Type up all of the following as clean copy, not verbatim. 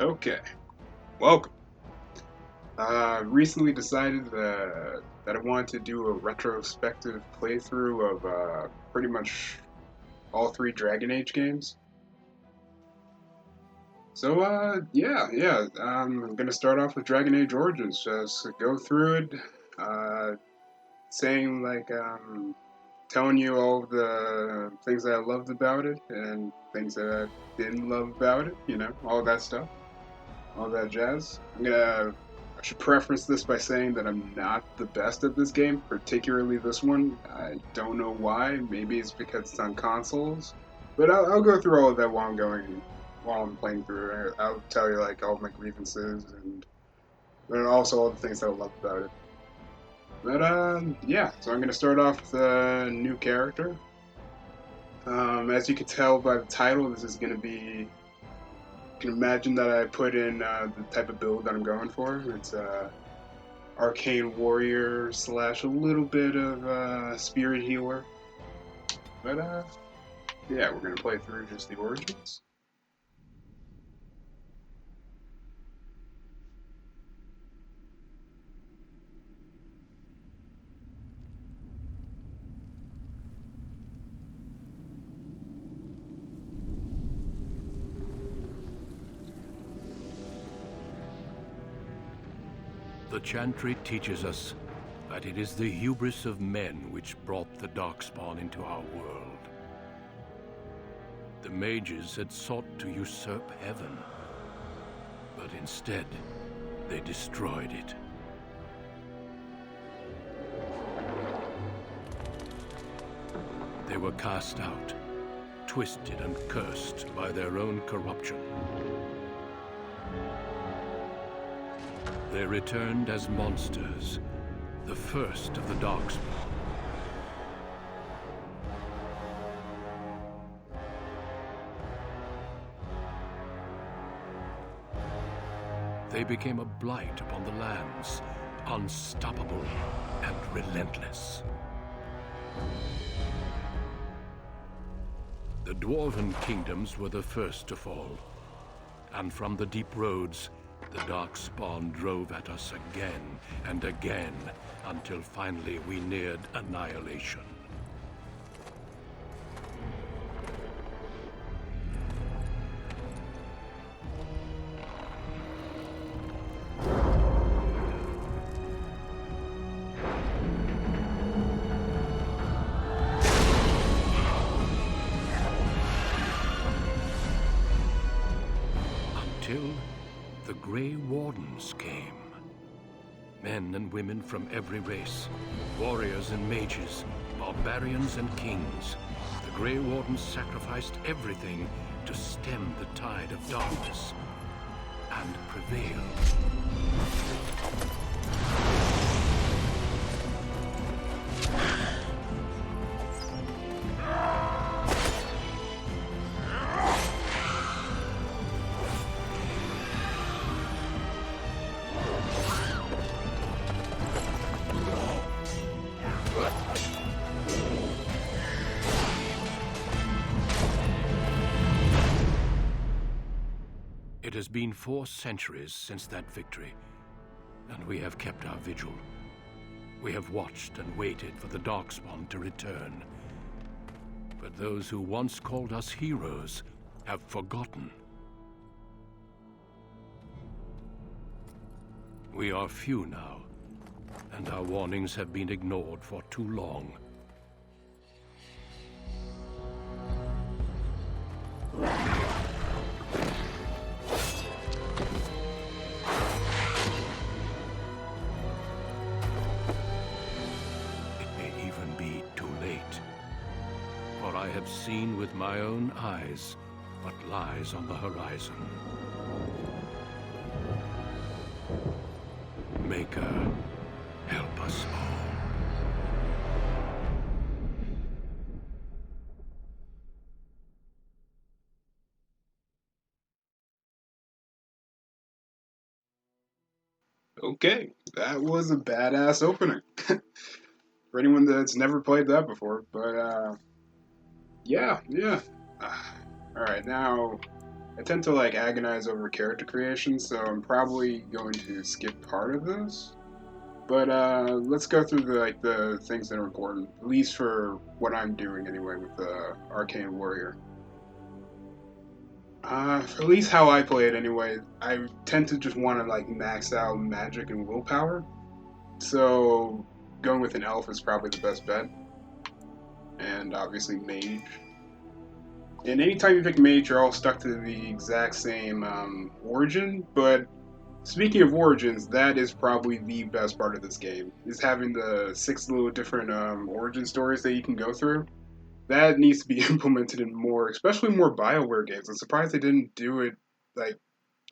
Okay, welcome. Recently decided that I wanted to do a retrospective playthrough of pretty much all three Dragon Age games. So, I'm gonna start off with Dragon Age Origins. Just go through it, uh, saying telling you all the things that I loved about it and things that I didn't love about it. All that stuff. All that jazz. I should preface this by saying that I'm not the best at this game, particularly this one. I don't know why. Maybe it's because it's on consoles, but I'll go through all of that while I'm playing through it. I'll tell you like all my grievances and also all the things that I love about it. But yeah. So I'm gonna start off with a new character. As you can tell by the title, this is gonna be can imagine that I put in the type of build that I'm going for. It's Arcane Warrior slash a little bit of Spirit Healer. But yeah, we're gonna play through just the origins. The Chantry teaches us that it is the hubris of men which brought the Darkspawn into our world. The mages had sought to usurp heaven, but instead, they destroyed it. They were cast out, twisted and cursed by their own corruption. They returned as monsters, the first of the Darkspawn. They became a blight upon the lands, unstoppable and relentless. The Dwarven kingdoms were the first to fall, and from the deep roads, the Darkspawn drove at us again and again, until finally we neared annihilation. Until the Grey Wardens came. Men and women from every race, warriors and mages, barbarians and kings. The Grey Wardens sacrificed everything to stem the tide of darkness and prevail. It has been 4 centuries since that victory, and we have kept our vigil. We have watched and waited for the Darkspawn to return. But those who once called us heroes have forgotten. We are few now, and our warnings have been ignored for too long. I have seen with my own eyes what lies on the horizon. Maker, help us all. Okay, that was a badass opening for anyone that's never played that before. But yeah. All right, now I tend to like agonize over character creation, so I'm probably going to skip part of this. But let's go through the things that are important, at least for what I'm doing anyway with the Arcane Warrior. At least how I play it anyway, I tend to just want to like max out magic and willpower. So going with an elf is probably the best bet, and obviously mage. And anytime you pick mage, you're all stuck to the exact same origin. But speaking of origins, that is probably the best part of this game, is having the six little different origin stories that you can go through. That needs to be implemented in more, especially more BioWare games. I'm surprised they didn't do it. Like,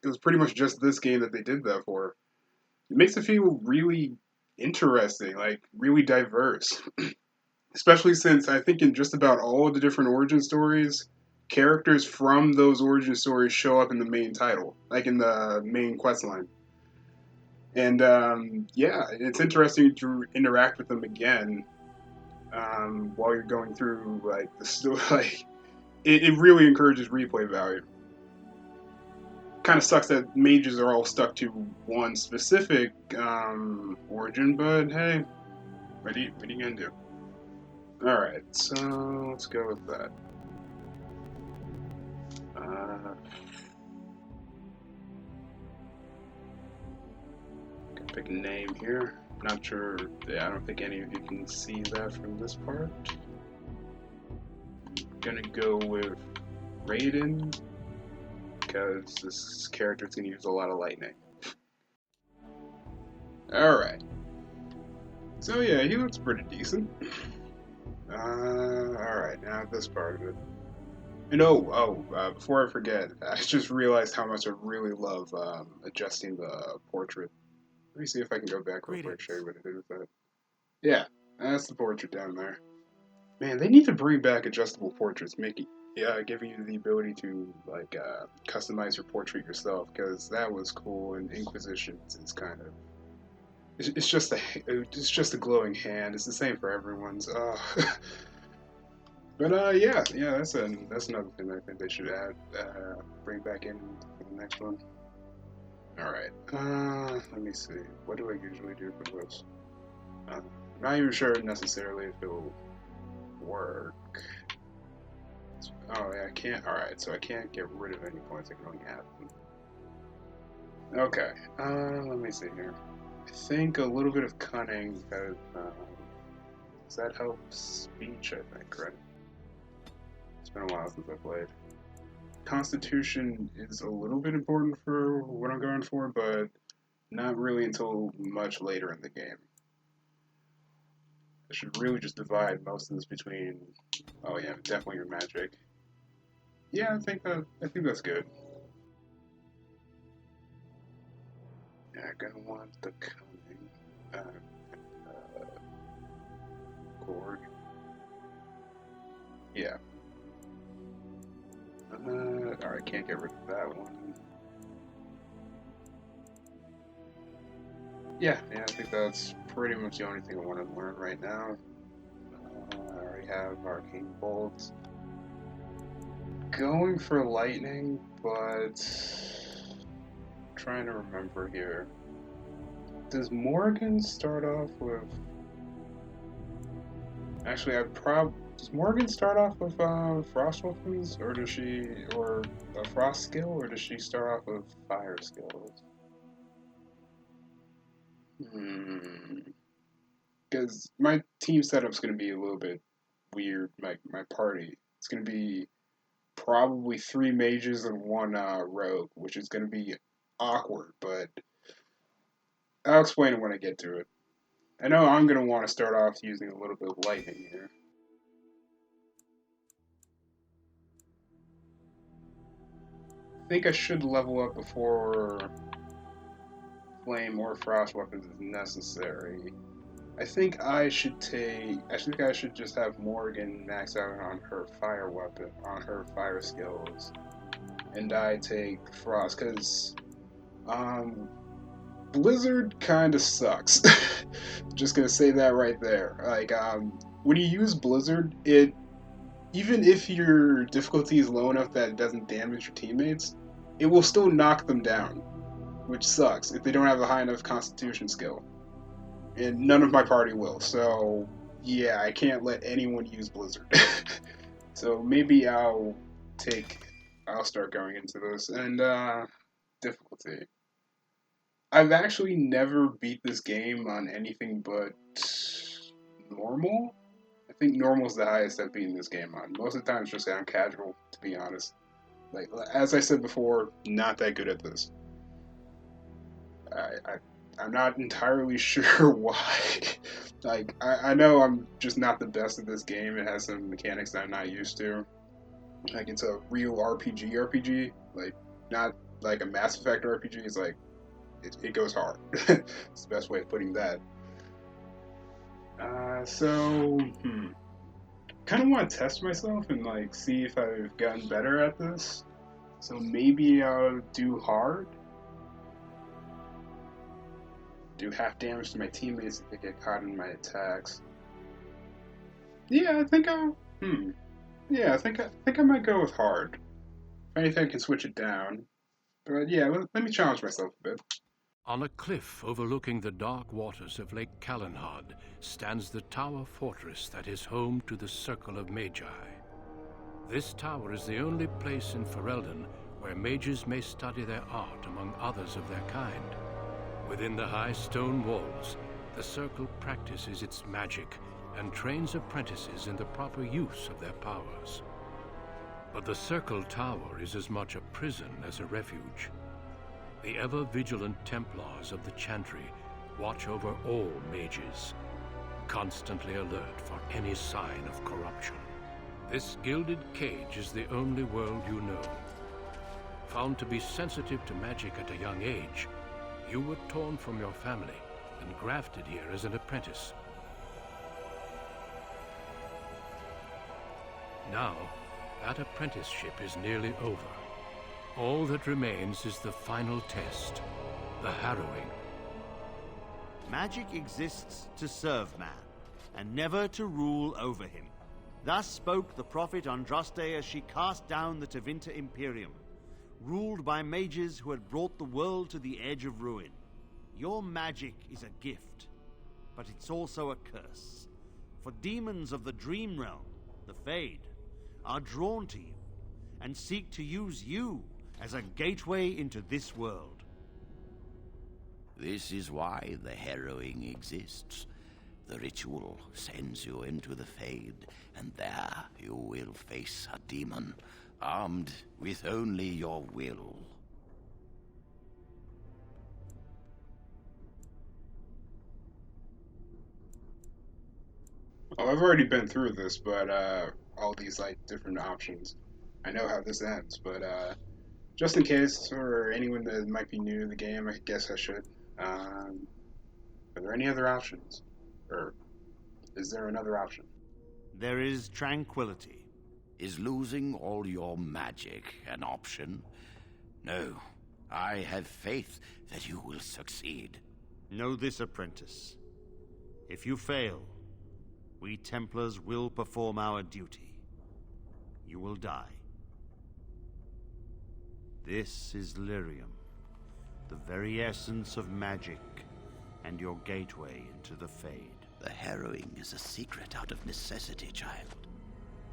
it was pretty much just this game that they did that for. It makes it feel really interesting, like really diverse. Especially since I think in just about all of the different origin stories, characters from those origin stories show up in the main title, like in the main quest line. And yeah, it's interesting to interact with them again while you're going through like the story. Like it really encourages replay value. Kind of sucks that mages are all stuck to one specific origin, but hey, what are you gonna do? All right, so let's go with that. Uh, Pick a name here. Not sure. Yeah, I don't think any of you can see that from this part. Gonna go with Raiden because this character's gonna use a lot of lightning. All right. So yeah, he looks pretty decent. All right. Now this part of it. And before I forget, I just realized how much I really love adjusting the portrait. Let me see if I can go back real quick, show you what I did with that. Yeah, that's the portrait down there. Man, they need to bring back adjustable portraits, making giving you the ability to like customize your portrait yourself, because that was cool. And Inquisitions is kind of it's just a glowing hand. It's the same for everyone's. But yeah, that's another thing I think they should add, bring back in for the next one. All right. Let me see. What do I usually do for this? I'm not even sure necessarily if it'll work. Oh yeah, I can't. All right, so I can't get rid of any points. I can only add them. Okay. Let me see here. I think a little bit of cunning because does that help speech? I think, right? It's been a while since I played. Constitution is a little bit important for what I'm going for, but not really until much later in the game. I should really just divide most of this between. Oh yeah, definitely your magic. Yeah, I think that's good. Yeah, gonna want the cunning. Cord. Yeah. Alright, can't get rid of that one. Yeah, I think that's pretty much the only thing I want to learn right now. I already have Arcane Bolt. Going for Lightning, but trying to remember here. Does Morgan start off with... Actually, does Morgan start off with frost weapons, or does she, or a frost skill, or does she start off with fire skills? Because my team setup's going to be a little bit weird. My party, it's going to be probably three mages and one rogue, which is going to be awkward. But I'll explain it when I get to it. I know I'm going to want to start off using a little bit of lightning here. I think I should level up before flame or frost weapons is necessary. I think I should just have Morgan max out on her fire weapon, on her fire skills, and I take frost because Blizzard kind of sucks. Just gonna say that right there. Like when you use Blizzard, even if your difficulty is low enough that it doesn't damage your teammates, it will still knock them down, which sucks if they don't have a high enough Constitution skill. And none of my party will. So yeah, I can't let anyone use Blizzard. So maybe I'll start going into this and difficulty. I've actually never beat this game on anything but normal. I think normal is the highest I've beaten this game on. Most of the time it's just on casual, to be honest. Like as I said before, not that good at this. I I'm not entirely sure why. Like I know I'm just not the best at this game. It has some mechanics that I'm not used to. Like it's a real RPG, like not like a Mass Effect RPG. It's like it goes hard. It's the best way of putting that. So kind of want to test myself and like see if I've gotten better at this. So maybe I'll do hard, do half damage to my teammates if they get caught in my attacks. Yeah, I think I'll. Yeah, I think I might go with hard. If anything, I can switch it down. But yeah, let me challenge myself a bit. On a cliff overlooking the dark waters of Lake Calenhad stands the tower fortress that is home to the Circle of Magi. This tower is the only place in Ferelden where mages may study their art among others of their kind. Within the high stone walls, the Circle practices its magic and trains apprentices in the proper use of their powers. But the Circle Tower is as much a prison as a refuge. The ever-vigilant Templars of the Chantry watch over all mages, constantly alert for any sign of corruption. This gilded cage is the only world you know. Found to be sensitive to magic at a young age, you were torn from your family and grafted here as an apprentice. Now, that apprenticeship is nearly over. All that remains is the final test, the harrowing. Magic exists to serve man, and never to rule over him. Thus spoke the prophet Andraste as she cast down the Tevinter Imperium, ruled by mages who had brought the world to the edge of ruin. Your magic is a gift, but it's also a curse. For demons of the Dream Realm, the Fade, are drawn to you, and seek to use you as a gateway into this world. This is why the harrowing exists. The ritual sends you into the Fade, and there you will face a demon, armed with only your will. Oh, I've already been through this, but all these like different options. I know how this ends, but just in case, for anyone that might be new to the game, I guess I should. Um, are there any other options? Or is there another option? There is tranquility. Is losing all your magic an option? No, I have faith that you will succeed. Know this, apprentice. If you fail, we Templars will perform our duty. You will die. This is Lyrium, the very essence of magic, and your gateway into the Fade. The harrowing is a secret out of necessity, child.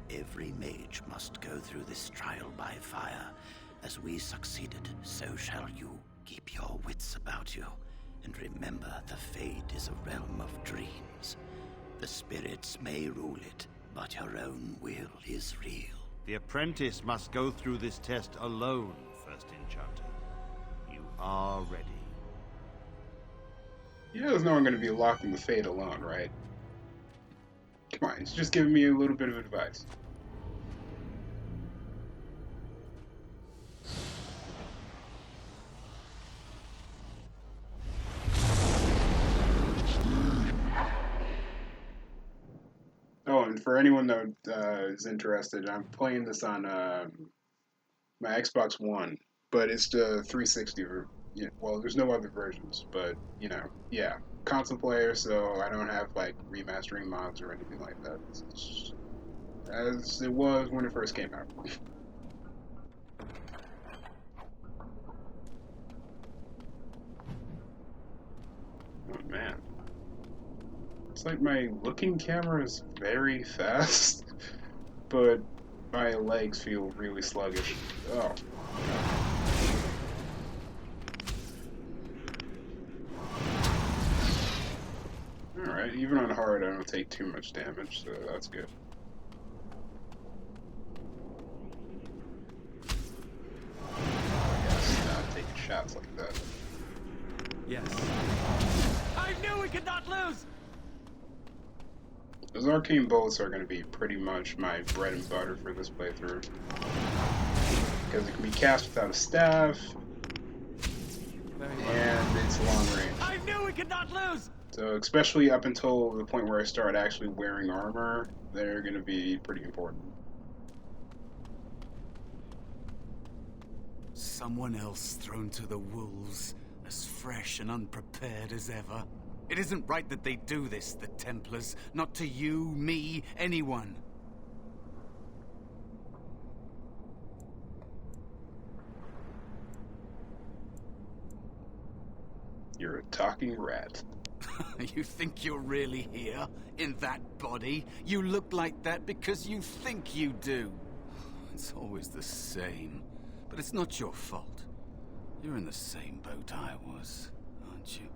Every mage must go through this trial by fire. As we succeeded, so shall you. Keep your wits about you, and remember the Fade is a realm of dreams. The spirits may rule it, but your own will is real. The apprentice must go through this test alone, First Enchanter. You are ready. You know, there's no one going to be locked in the Fate alone, right? Come on, he's just giving me a little bit of advice. Oh, and for anyone that is interested, I'm playing this on my Xbox One, but it's the 360. Yeah, well, there's no other versions, but you know, yeah, console player, so I don't have like remastering mods or anything like that. It's as it was when it first came out. Oh man. It's like my looking camera is very fast, but my legs feel really sluggish. Oh. Alright, even on hard I don't take too much damage, so that's good. I guess not taking shots like that. Yes. I knew we could not lose! Those arcane bolts are going to be pretty much my bread and butter for this playthrough. Because it can be cast without a staff, and it's long range. I knew we could not lose! So especially up until the point where I start actually wearing armor, they're going to be pretty important. Someone else thrown to the wolves, as fresh and unprepared as ever. It isn't right that they do this, the Templars. Not to you, me, anyone. You're a talking rat. You think you're really here, in that body? You look like that because you think you do. It's always the same. But it's not your fault. You're in the same boat I was, aren't you?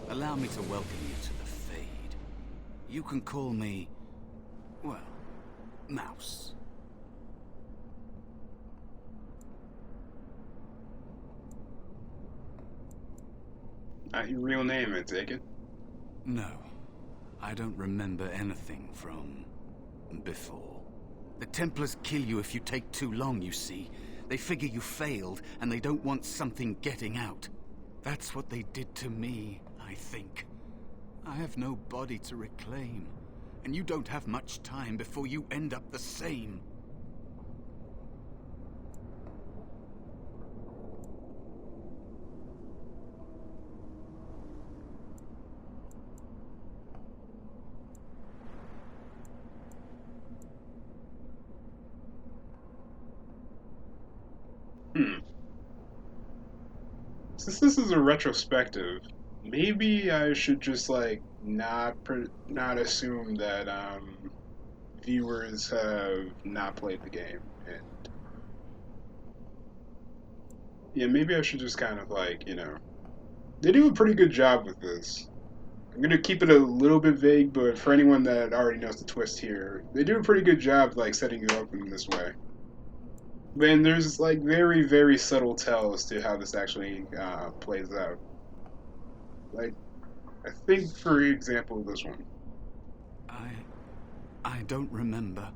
Allow me to welcome you to the Fade. You can call me, well, Mouse. Not your real name, I take it? No. I don't remember anything from before. The Templars kill you if you take too long, you see. They figure you failed, and they don't want something getting out. That's what they did to me, I think. I have no body to reclaim, and you don't have much time before you end up the same. Since this is a retrospective, maybe I should just like not assume that viewers have not played the game, and yeah, maybe I should just kind of like, you know, they do a pretty good job with this. I'm gonna keep it a little bit vague, but for anyone that already knows the twist here, they do a pretty good job like setting you up in this way. And there's like very, very subtle tells to how this actually plays out. Like, I think, for example, this one. I don't remember.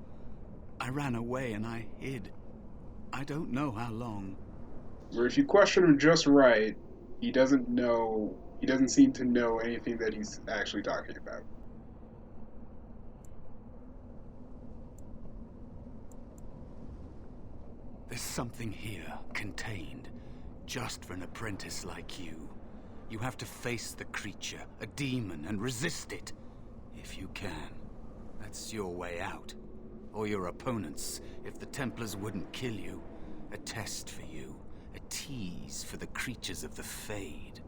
I ran away and I hid. I don't know how long. Where if you question him just right, he doesn't seem to know anything that he's actually talking about. There's something here, contained, just for an apprentice like you. You have to face the creature, a demon, and resist it. If you can. That's your way out. Or your opponent's, if the Templars wouldn't kill you. A test for you. A tease for the creatures of the Fade.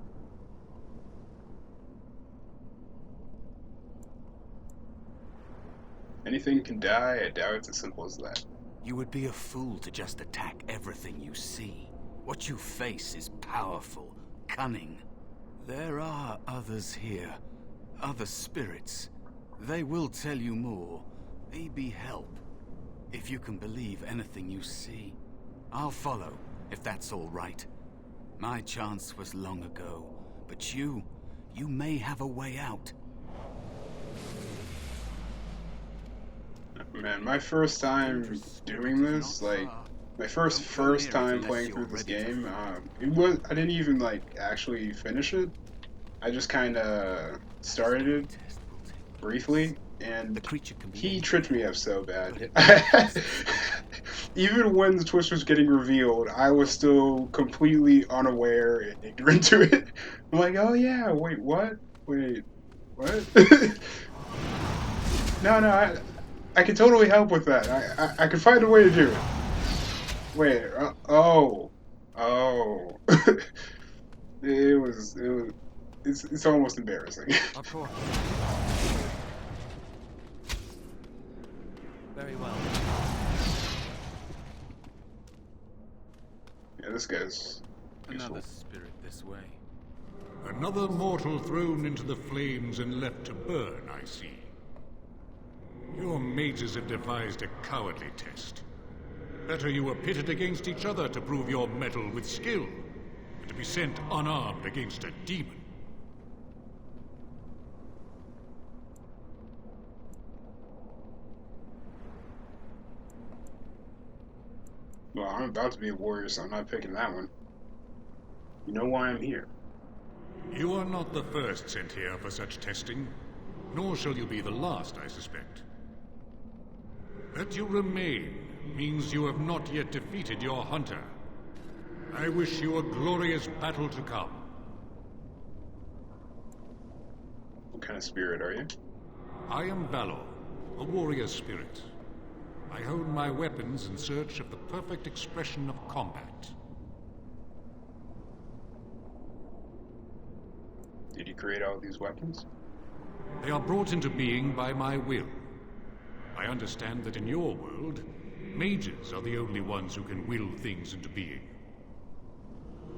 Anything can die, I doubt it's as simple as that. You would be a fool to just attack everything you see. What you face is powerful, cunning. There are others here, other spirits. They will tell you more, maybe help. If you can believe anything you see. I'll follow, if that's all right. My chance was long ago, but you may have a way out. Man, my first time doing this, like, my first time playing through this game, I didn't even, like, actually finish it. I just kind of started it briefly, and he tripped me up so bad. Even when the twist was getting revealed, I was still completely unaware and ignorant to it. I'm like, oh yeah, wait, what? Wait, what? No, I can totally help with that. I can find a way to do it. Wait. Oh. It's almost embarrassing. Of course. Very well. Yeah, this guy's useful. Another spirit this way. Another mortal thrown into the flames and left to burn, I see. Your mages have devised a cowardly test. Better you were pitted against each other to prove your mettle with skill, than to be sent unarmed against a demon. Well, I'm about to be a warrior, so I'm not picking that one. You know why I'm here. You are not the first sent here for such testing, nor shall you be the last, I suspect. That you remain means you have not yet defeated your hunter. I wish you a glorious battle to come. What kind of spirit are you? I am Valor, a warrior spirit. I hone my weapons in search of the perfect expression of combat. Did you create all these weapons? They are brought into being by my will. I understand that in your world, mages are the only ones who can will things into being.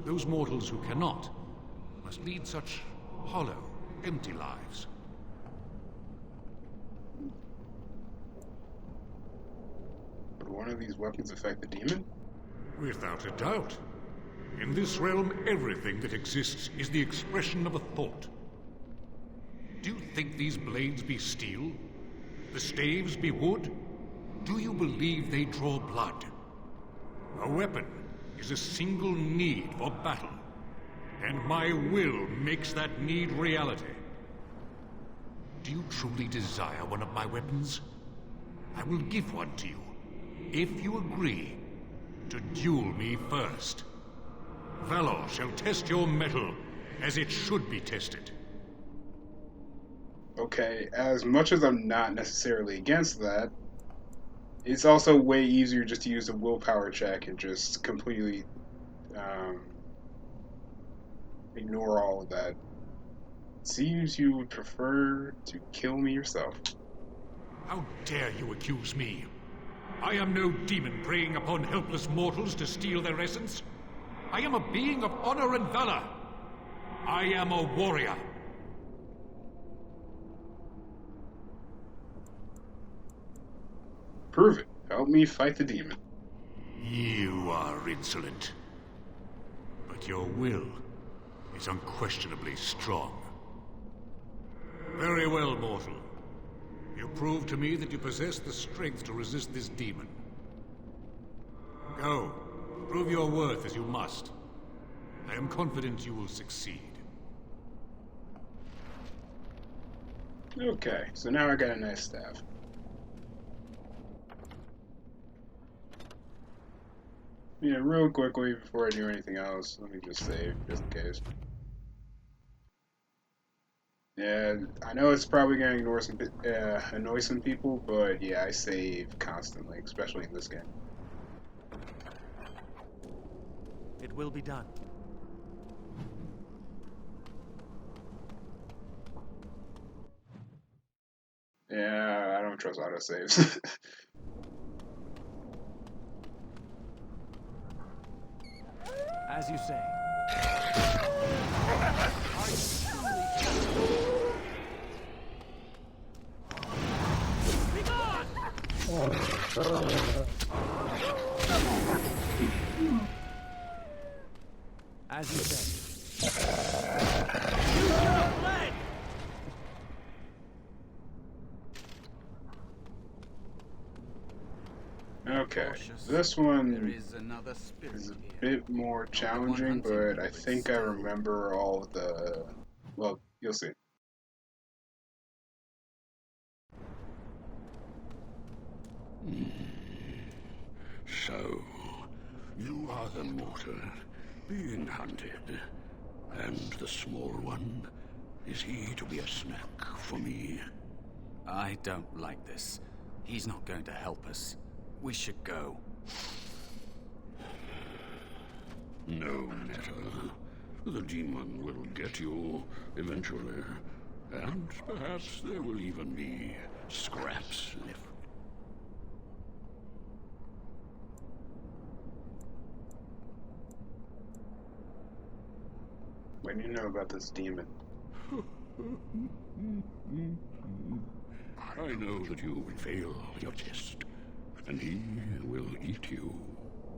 Those mortals who cannot must lead such hollow, empty lives. Would one of these weapons affect the demon? Without a doubt. In this realm, everything that exists is the expression of a thought. Do you think these blades be steel? The staves be wood? Do you believe they draw blood? A weapon is a single need for battle, and my will makes that need reality. Do you truly desire one of my weapons? I will give one to you, if you agree to duel me first. Valor shall test your mettle as it should be tested. Okay, as much as I'm not necessarily against that, it's also way easier just to use a willpower check and just completely ignore all of that. It seems you would prefer to kill me yourself. How dare you accuse me? I am no demon preying upon helpless mortals to steal their essence. I am a being of honor and valor. I am a warrior. Prove it. Help me fight the demon. You are insolent. But your will is unquestionably strong. Very well, mortal. You prove to me that you possess the strength to resist this demon. Go. Prove your worth as you must. I am confident you will succeed. Okay, so now I got a nice staff. Yeah, real quickly before I do anything else, let me just save, just in case. Yeah, I know it's probably going to annoy some people, but yeah, I save constantly, especially in this game. It will be done. Yeah, I don't trust autosaves. As you say. As you say. Use your blade! Okay, this one There is another spirit is a here. bit more challenging, but I think I remember all of the... Well, you'll see. So, you are the mortal being hunted, and the small one, is he to be a snack for me? I don't like this. He's not going to help us. We should go. No matter. The demon will get you eventually. And perhaps there will even be scraps left. What do you know about this demon? I know that you will fail your test, and he will eat you.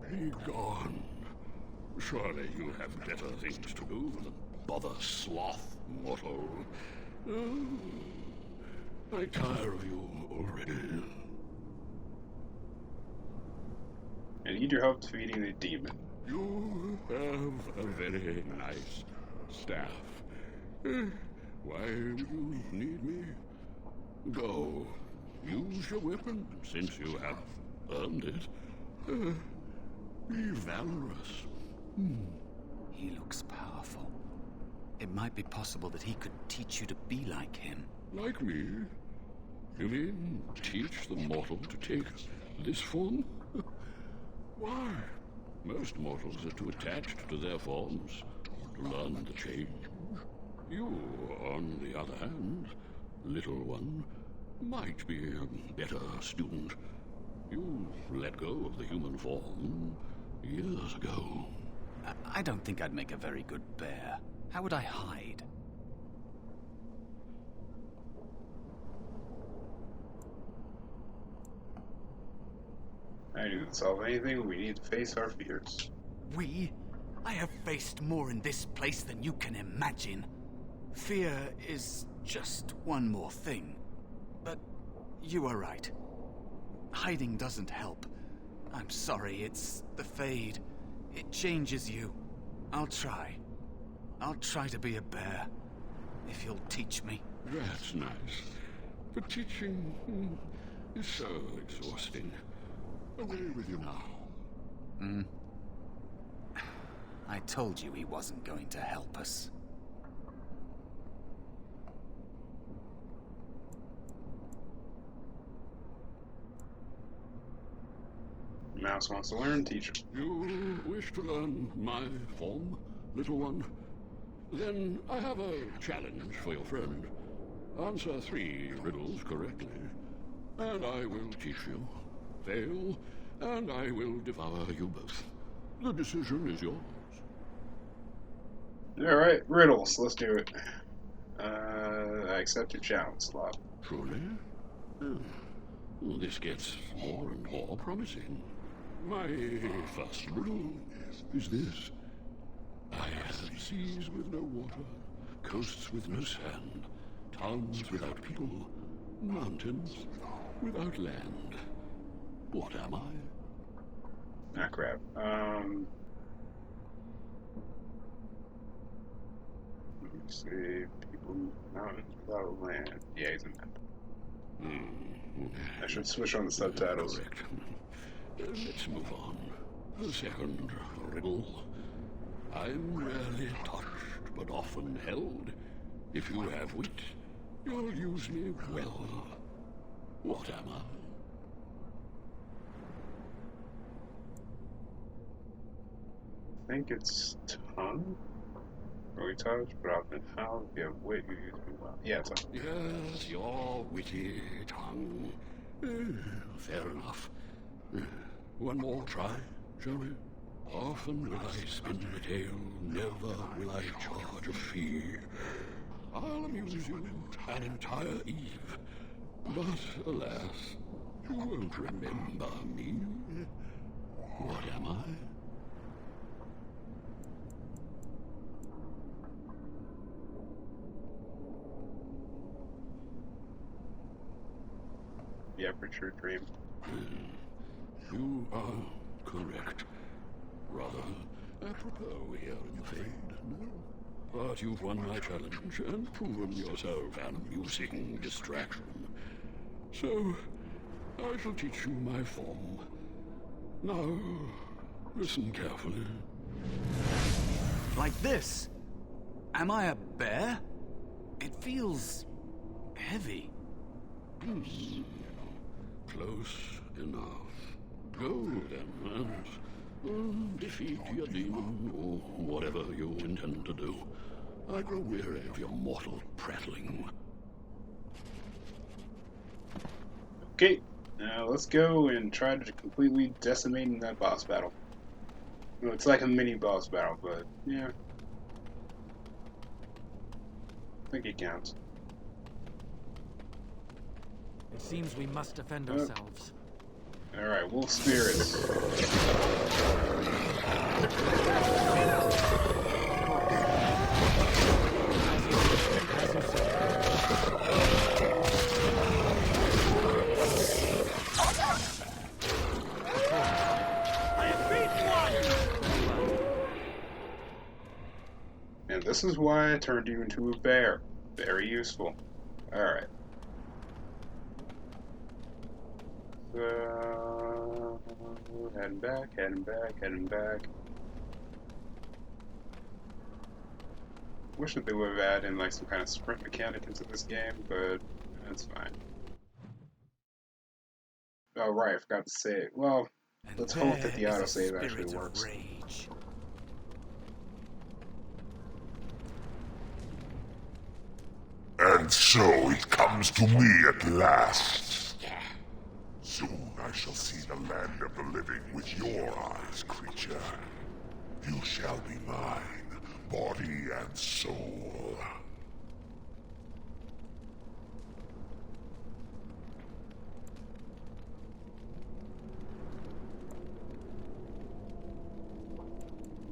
Be gone. Surely you have better things to do than bother sloth, mortal. Oh, I tire of you already. I need your help defeating the demon. You have a very nice staff. Why would you need me? Go. Use your weapon, since you have earned it. Be valorous. He looks powerful. It might be possible that he could teach you to be like him. Like me? You mean teach the mortal to take this form? Why? Most mortals are too attached to their forms to learn the change. You, on the other hand, little one, might be a better student. You let go of the human form years ago. I don't think I'd make a very good bear. How would I hide? I didn't solve anything. We need to face our fears. We? I have faced more in this place than you can imagine. Fear is just one more thing. But you are right. Hiding doesn't help. I'm sorry, it's the Fade. It changes you. I'll try. I'll try to be a bear. If you'll teach me. That's nice. But teaching is so exhausting. Away with you now. I told you he wasn't going to help us. Mouse wants to learn, teach him. You wish to learn my form, little one? Then I have a challenge for your friend. Answer 3 riddles correctly, and I will teach you. Fail, and I will devour you both. The decision is yours. Alright, riddles. Let's do it. I accept your challenge, Slot. Truly? Well, this gets more and more promising. My first riddle is this. I have seas with no water, coasts with no sand, towns without people, mountains without land. What am I? Ah, crap. Let me see. People, mountains without land. Yeah, he's a map. I should switch on the subtitles. Correct. Let's move on. The second riddle. I'm rarely touched, but often held. If you have wit, you'll use me well. What am I? I think it's tongue. Or we touch, but often how? If you have wit, you use me well. Yeah, tongue. Yes, your witty tongue. Fair enough. One more try, shall we? Often will I spin the tale, never will I charge a fee. I'll amuse you an entire eve. But alas, you won't remember me. What am I? The aperture dream. You are correct. Rather apropos here in the Fade, no? But you've won my challenge and proven yourself an amusing distraction. So, I shall teach you my form. Now, listen carefully. Like this? Am I a bear? It feels heavy. Close enough. Go then, and defeat your demon, or whatever you intend to do. I grow weary of your mortal prattling. Okay, now let's go and try to completely decimate that boss battle. Well, it's like a mini boss battle, but yeah. I think it counts. It seems we must defend ourselves. Alright, wolf spirits. And this is why I turned you into a bear. Very useful. Alright. So, heading back, heading back, heading back. Wish that they would have added like some kind of sprint mechanic into this game, but that's fine. Oh right, I forgot to say it. Well, let's hope that the autosave actually works. Rage. And so it comes to me at last. Soon I shall see the land of the living with your eyes, creature. You shall be mine, body and soul.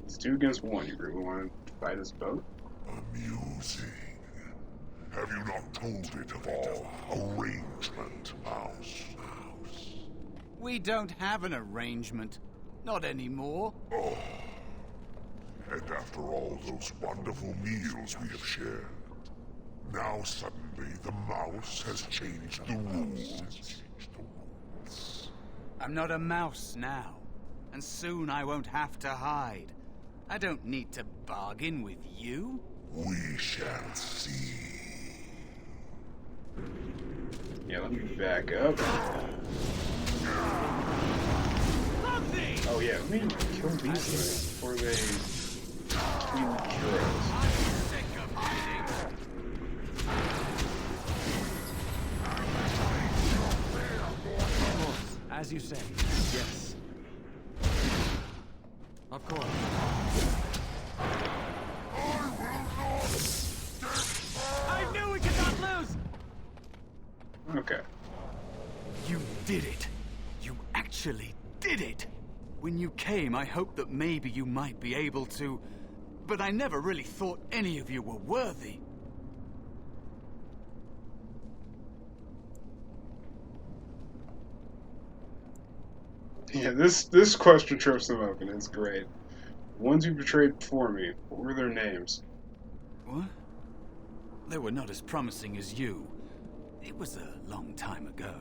It's 2 against 1. You really want to fight us both? Amusing. Have you not told it of all arrangement, Mouse? We don't have an arrangement. Not anymore. Oh. And after all those wonderful meals we have shared, now suddenly the mouse has changed the rules. I'm not a mouse now, and soon I won't have to hide. I don't need to bargain with you. We shall see. Yeah, let me back up. Oh yeah, let me kill these guys before they tweet heroes. As you say, yes. Of course. I knew we could not lose! Okay. You did it. You actually did it. When you came, I hoped that maybe you might be able to, but I never really thought any of you were worthy. Yeah, this question trips them up, and it's great. The ones you betrayed before me, what were their names? What? They were not as promising as you. It was a long time ago.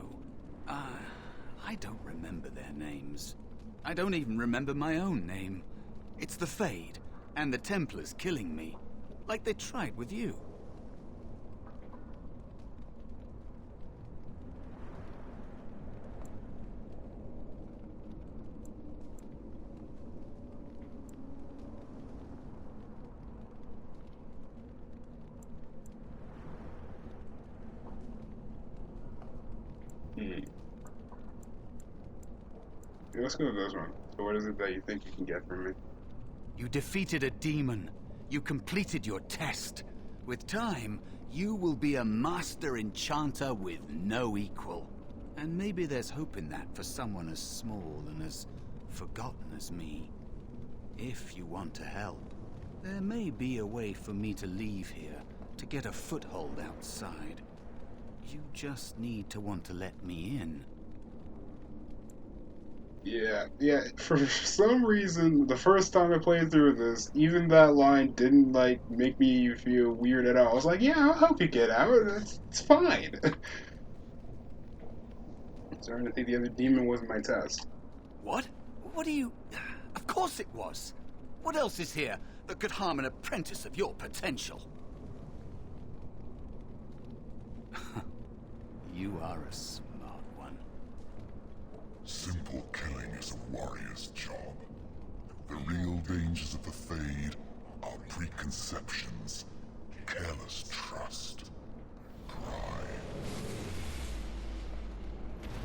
I don't remember their names. I don't even remember my own name. It's the Fade, and the Templars killing me, like they tried with you. Yeah, let's go with this one. So what is it that you think you can get from me? You defeated a demon. You completed your test. With time, you will be a master enchanter with no equal. And maybe there's hope in that for someone as small and as forgotten as me. If you want to help, there may be a way for me to leave here, to get a foothold outside. You just need to want to let me in. Yeah, for some reason, the first time I played through this, even that line didn't, like, make me feel weird at all. I was like, yeah, I'll help you get out, it's fine. Starting to think the other demon wasn't my test. What? What do you... Of course it was. What else is here that could harm an apprentice of your potential? You are a smart one. Simple killing is a warrior's job. The real dangers of the Fade are preconceptions, careless trust, pride.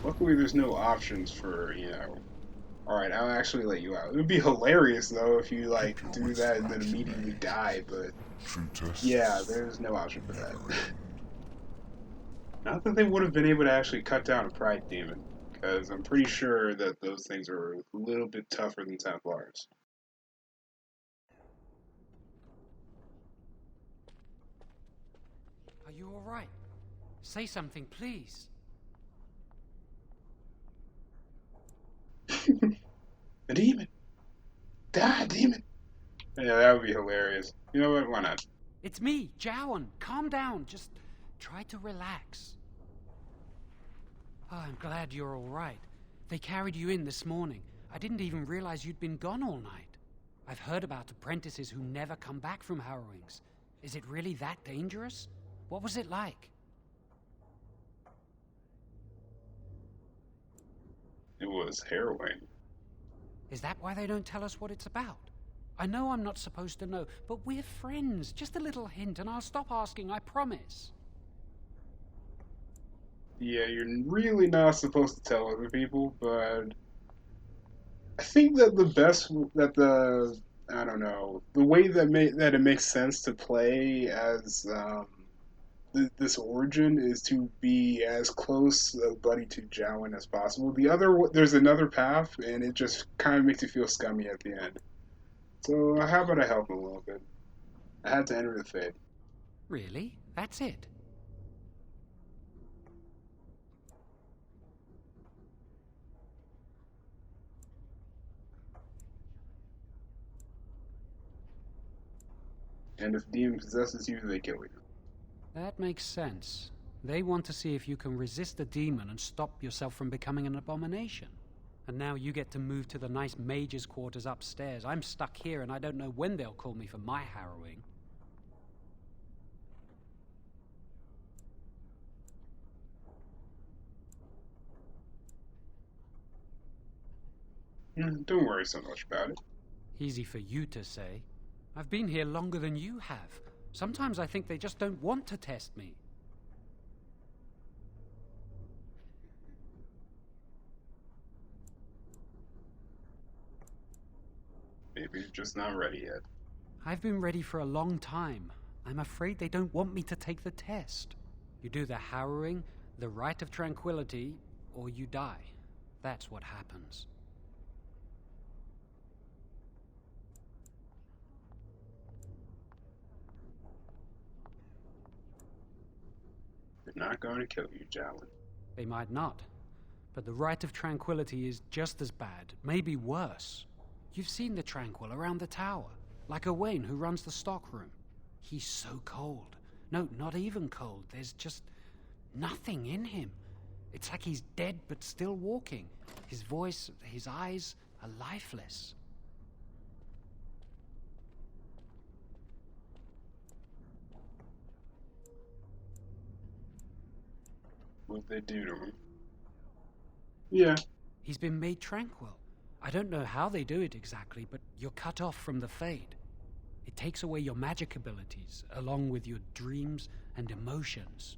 Luckily, there's no options for, you know. Alright, I'll actually let you out. It would be hilarious, though, if you, like, do that and then immediately die, but. True tests Yeah, there's no option for that. never end. Not that they would have been able to actually cut down a Pride Demon, because I'm pretty sure that those things are a little bit tougher than Templars. Are you alright? Say something, please. A demon! Die, demon! Yeah, that would be hilarious. You know what? Why not? It's me, Jowan. Calm down. Just try to relax. Oh, I'm glad you're alright. They carried you in this morning. I didn't even realize you'd been gone all night. I've heard about apprentices who never come back from harrowings. Is it really that dangerous? What was it like? It was harrowing. Is that why they don't tell us what it's about? I know I'm not supposed to know, but we're friends. Just a little hint and I'll stop asking, I promise. Yeah, you're really not supposed to tell other people, but I think that I don't know, the way that it makes sense to play as this origin is to be as close a buddy to Jowan as possible. There's another path, and it just kind of makes you feel scummy at the end. So how about I help him a little bit? I had to enter the Fade. Really? That's it? And if demon possesses you, they kill you. That makes sense. They want to see if you can resist a demon and stop yourself from becoming an abomination. And now you get to move to the nice mage's quarters upstairs. I'm stuck here and I don't know when they'll call me for my harrowing. Don't worry so much about it. Easy for you to say. I've been here longer than you have. Sometimes I think they just don't want to test me. Maybe you're just not ready yet. I've been ready for a long time. I'm afraid they don't want me to take the test. You do the harrowing, the rite of tranquility, or you die. That's what happens. They're not going to kill you, Jowan. They might not. But the rite of tranquility is just as bad, maybe worse. You've seen the Tranquil around the tower, like Owain who runs the stockroom. He's so cold. No, not even cold. There's just nothing in him. It's like he's dead but still walking. His voice, his eyes are lifeless. What they do to him? Yeah. He's been made tranquil. I don't know how they do it exactly, but you're cut off from the Fade. It takes away your magic abilities, along with your dreams and emotions.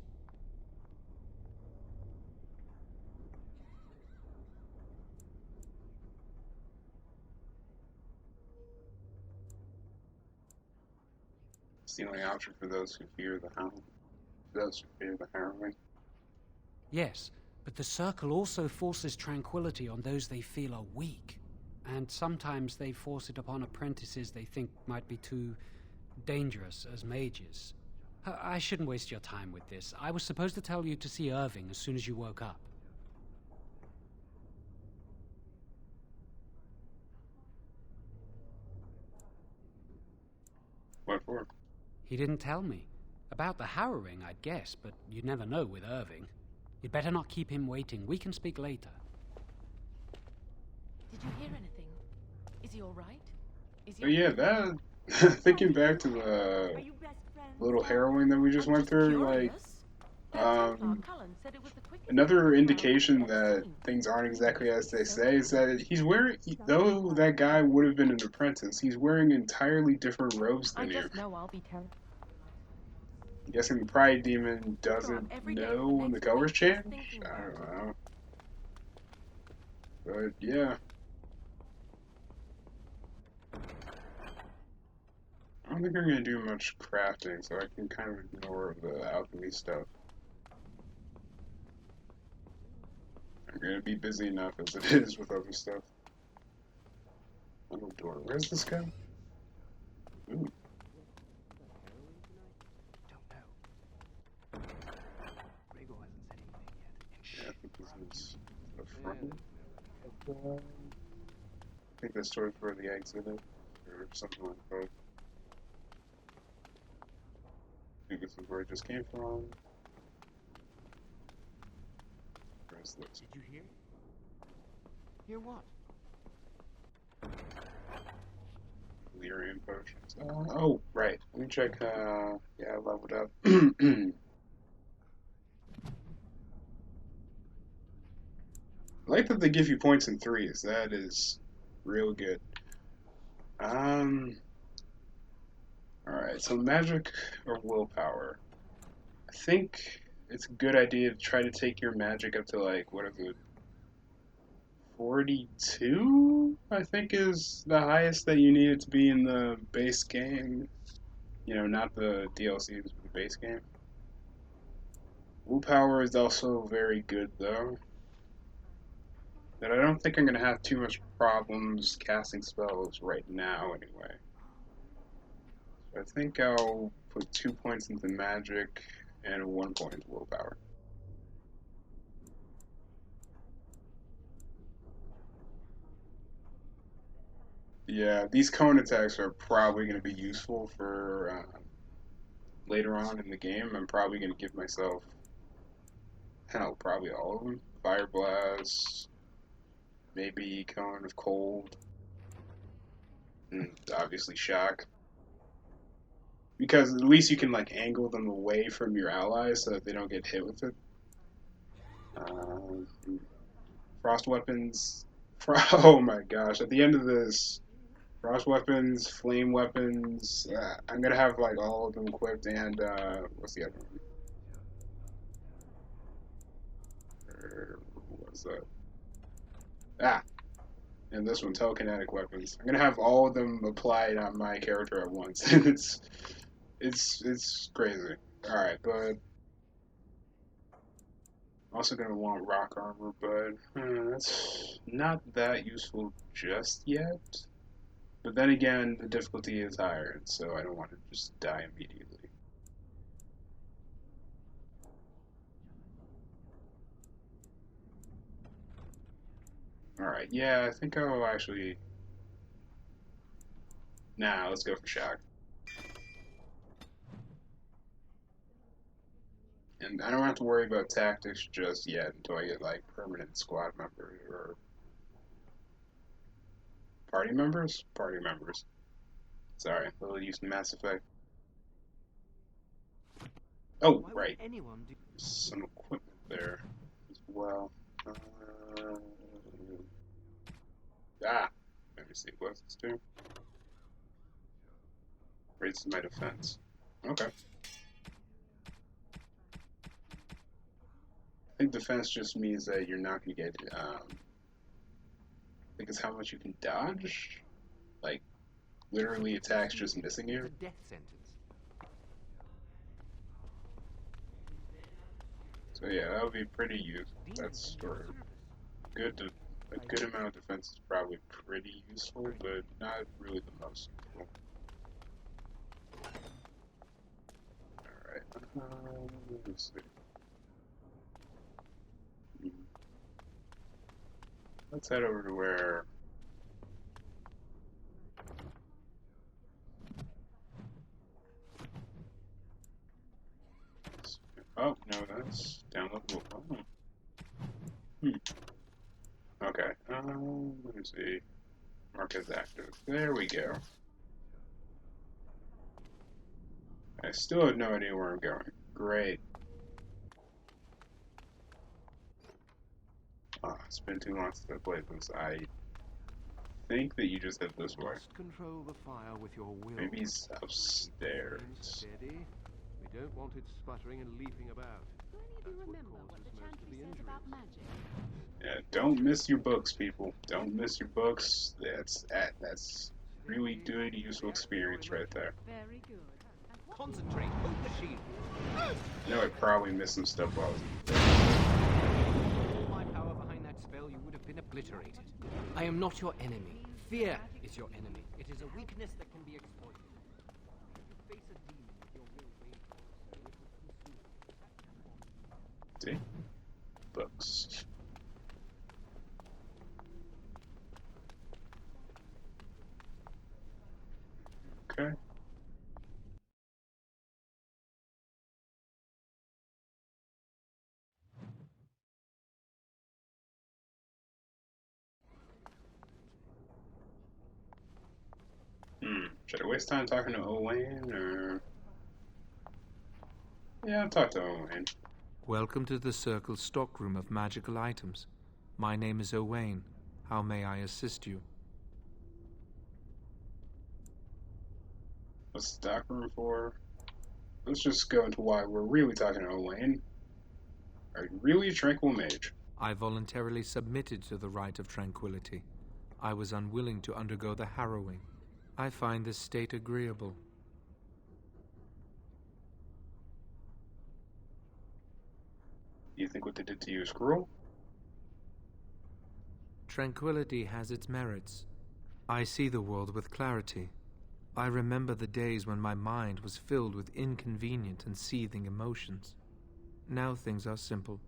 It's the only option for those who fear the hound. Those who fear the harrowing. Yes, but the Circle also forces tranquility on those they feel are weak. And sometimes they force it upon apprentices they think might be too dangerous as mages. I shouldn't waste your time with this. I was supposed to tell you to see Irving as soon as you woke up. What for? He didn't tell me. About the harrowing, I'd guess, but you'd never know with Irving. You'd better not keep him waiting. We can speak later. Did you hear anything? Is he all right? Is he Oh yeah, that. Thinking back to Are the you best friends little now? harrowing that we just I'm went through, like, curious. That Templar Cullen said it was the quick Another indication that things aren't exactly as they say is that he's wearing, though that guy would have been an apprentice, he's wearing entirely different robes I than you. just know I'll be terrible. I'm guessing the Pride Demon Go on doesn't every day for know the when the next colors week just change? thinking I about don't it. know. But yeah. I don't think I'm going to do much crafting, so I can kind of ignore the alchemy stuff. I'm going to be busy enough as it is with other stuff. Little door. Where's this guy? Ooh. Yeah, I think this is the front. I think this store's where the exit is, or something like that. I think this is where it just came from. Where's this? Did you hear? Hear what? Lyrium potions. Oh, right. Let me check. Yeah, I leveled up. I like that they give you points in threes. That is real good. Alright, so magic or willpower. I think it's a good idea to try to take your magic up to, like, what is it? 42? I think is the highest that you need it to be in the base game. You know, not the DLCs, but the base game. Willpower is also very good, though. But I don't think I'm going to have too much problems casting spells right now, anyway. So I think I'll put 2 points into magic and 1 point into willpower. Yeah, these cone attacks are probably going to be useful for later on in the game. I'm probably going to give myself, hell, probably all of them. Fire Blast, maybe Cone of Cold, and obviously Shock. Because at least you can like angle them away from your allies so that they don't get hit with it. Um, Frost weapons. Oh my gosh! At the end of this, frost weapons, flame weapons. I'm gonna have like all of them equipped, and what's the other one? What's that? Ah, and this one, telekinetic weapons. I'm gonna have all of them applied on my character at once. It's crazy. All right, but also gonna want rock armor, but that's not that useful just yet. But then again, the difficulty is higher, so I don't want to just die immediately. Alright, yeah, I think I'll actually... Nah, let's go for shock. And I don't have to worry about tactics just yet until I get, like, permanent squad members or... Party members? Party members. Sorry, a little used to Mass Effect. Oh, right. Some equipment there as well. Let me see. What's this do? Raises my defense. Okay. I think defense just means that you're not going to get, I think it's how much you can dodge? Like, literally attacks just missing you? Death sentence. So yeah, that would be pretty useful. That's sort of good to, a good amount of defense is probably pretty useful, but not really the most useful. Alright, let's see. Let's head over to where... Oh, no, that's downloadable. Oh. Okay, let me see. Mark as active. There we go. I still have no idea where I'm going. Great. It's been too long since I played this. I think that you just hit this way. Must control the fire with your will. Maybe he's upstairs. Steady. We don't want it sputtering and leaping about. Do any of you remember what the chantry says about magic? Yeah, don't miss your books, people. Don't miss your books. That's really good, useful experience right there. Very good. Concentrate, hold the shield. I know I probably missed some stuff while I was All my power behind that spell, you would have been obliterated. I am not your enemy. Fear is your enemy. It is a weakness that can be exploited. You face a demon with your will ranged, so it will consume you. See? Books. Okay. Should I waste time talking to Owain, or... Yeah, I'll talk to Owain. Welcome to the Circle's stockroom of magical items. My name is Owain. How may I assist you? What's the stockroom for? Let's just go into why we're really talking to Owain. Are you really a tranquil mage? I voluntarily submitted to the rite of tranquility. I was unwilling to undergo the harrowing. I find this state agreeable. You think what they did to you is cruel? Tranquility has its merits. I see the world with clarity. I remember the days when my mind was filled with inconvenient and seething emotions. Now things are simple.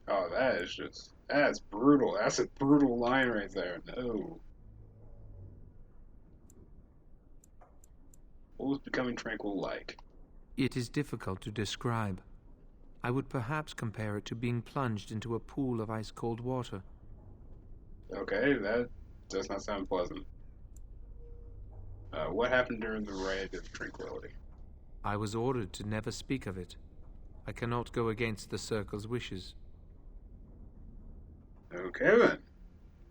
Oh, that's brutal. That's a brutal line right there. No. What was becoming tranquil like? It is difficult to describe. I would perhaps compare it to being plunged into a pool of ice-cold water. Okay, that does not sound pleasant. What happened during the Rite of Tranquility? I was ordered to never speak of it. I cannot go against the Circle's wishes. Okay then.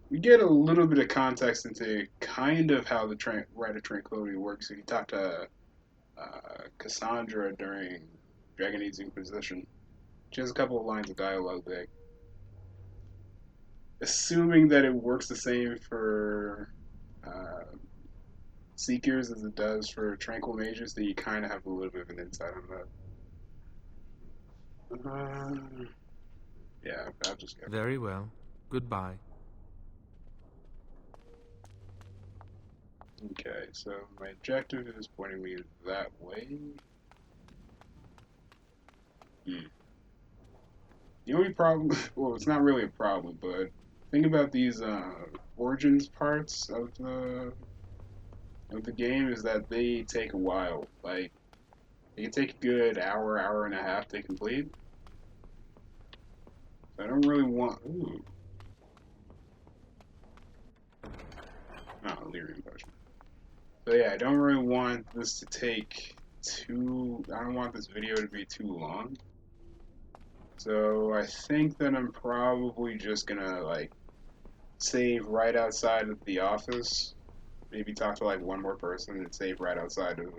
We get a little bit of context into kind of how the Rite of Tranquility works if you talk to Cassandra during Dragon Age's Inquisition. She has a couple of lines of dialogue there. Assuming that it works the same for Seekers as it does for Tranquil Mages, then you kind of have a little bit of an insight on that. Yeah, I'll just go. Very well. Goodbye. Okay, so my objective is pointing me that way. The only problem, well, it's not really a problem, but think about these origins parts of the game is that they take a while. Like, they can take a good hour and a half to complete. So I don't really want. Ooh. Oh, Lyrium Potion. So yeah, I don't really want this to take I don't want this video to be too long. So I think that I'm probably just gonna, like, save right outside of the office. Maybe talk to, like, one more person and save right outside of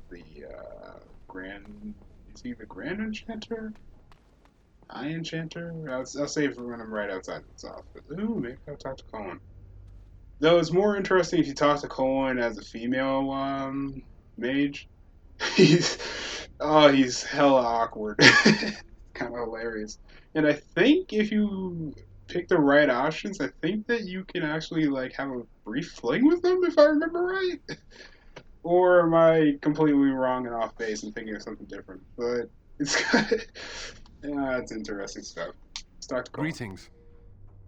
the Grand... Is he the Grand Enchanter? High Enchanter? I'll save when I'm right outside of this office. Ooh, maybe I'll talk to Colin. Though it's more interesting if you talk to Colin as a female mage. He's hella awkward. Kind of hilarious. And I think if you pick the right options, I think that you can actually, like, have a brief fling with them, if I remember right. Or am I completely wrong and off base and thinking of something different? But it's yeah, it's interesting stuff. Let's talk to Colin. Greetings.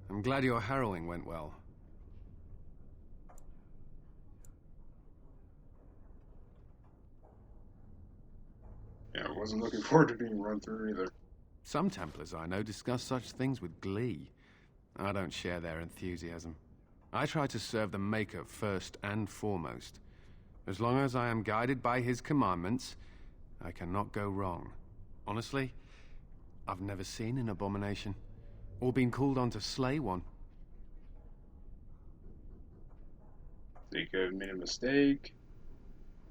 I'm glad your harrowing went well. Yeah, I wasn't looking forward to being run through either. Some Templars I know discuss such things with glee. I don't share their enthusiasm. I try to serve the Maker first and foremost. As long as I am guided by his commandments, I cannot go wrong. Honestly, I've never seen an abomination, or been called on to slay one. So you could have made a mistake.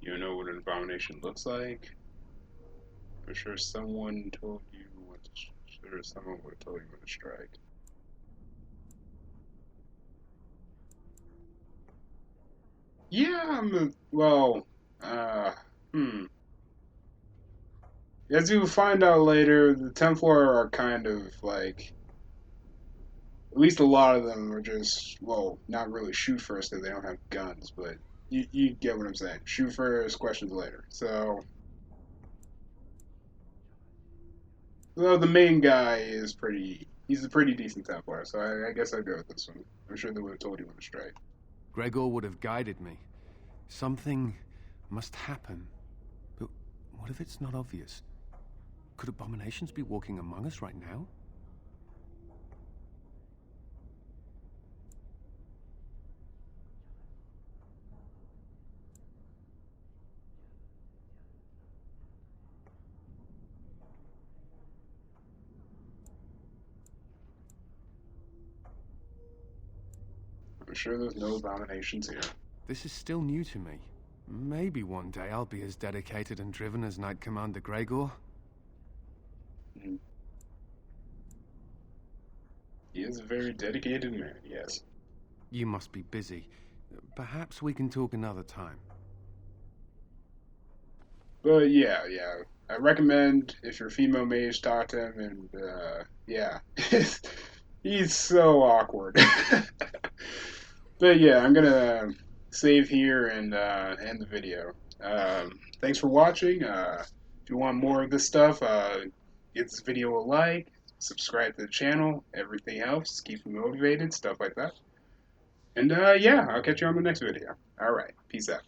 You don't know what an abomination looks like. I'm sure someone told you when to. Sure, someone would have told you when to strike. Yeah, well, uh, hmm. As you find out later, the Templar are kind of like, at least a lot of them are just, well, not really shoot first because they don't have guns, but you get what I'm saying. Shoot first, questions later. So, well, the main guy is he's a pretty decent Templar, so I guess I'd go with this one. I'm sure they would have told you when to strike. Gregor would have guided me. Something must happen. But what if it's not obvious? Could abominations be walking among us right now? I'm sure there's no abominations here. This is still new to me. Maybe one day I'll be as dedicated and driven as Knight Commander Gregor. Mm. He is a very dedicated man, yes. You must be busy. Perhaps we can talk another time. But yeah. I recommend if you're a female mage, talk to him, and yeah. He's so awkward. But yeah, I'm gonna save here and end the video. Thanks for watching. If you want more of this stuff, give this video a like, subscribe to the channel. Everything helps. Keep me motivated, stuff like that. And yeah, I'll catch you on the next video. All right, peace out.